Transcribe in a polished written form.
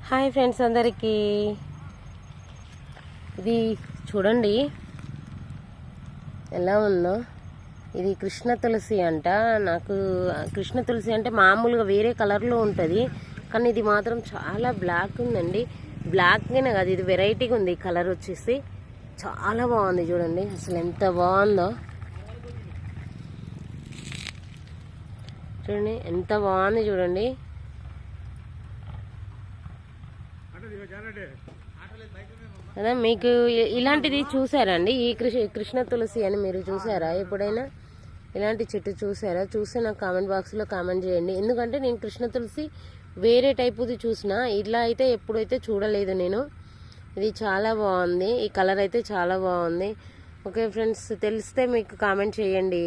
Hi friends అందరికీ ఇది చూడండి ఎలా ఉందో. ఇది కృష్ణ తులసి అంట. నాకు కృష్ణ తులసి అంటే మామూలుగా వేరే కలర్లో ఉంటుంది, కానీ ఇది మాత్రం చాలా బ్లాక్ ఉందండి. బ్లాక్గానే కాదు, ఇది వెరైటీగా ఉంది. కలర్ వచ్చేసి చాలా బాగుంది. చూడండి అసలు ఎంత బాగుందో. చూడండి ఎంత బాగుంది. చూడండి కదా. మీకు ఇలాంటిది చూసారండి? ఈ కృష్ణ తులసి అని మీరు చూసారా ఎప్పుడైనా? ఇలాంటి చెట్టు చూసారా? చూస్తే నాకు కామెంట్ బాక్స్లో కామెంట్ చేయండి. ఎందుకంటే నేను కృష్ణ తులసి వేరే టైపుది చూసిన, ఇట్లా అయితే ఎప్పుడైతే చూడలేదు నేను. ఇది చాలా బాగుంది. ఈ కలర్ అయితే చాలా బాగుంది. ఓకే ఫ్రెండ్స్, తెలిస్తే మీకు కామెంట్ చేయండి.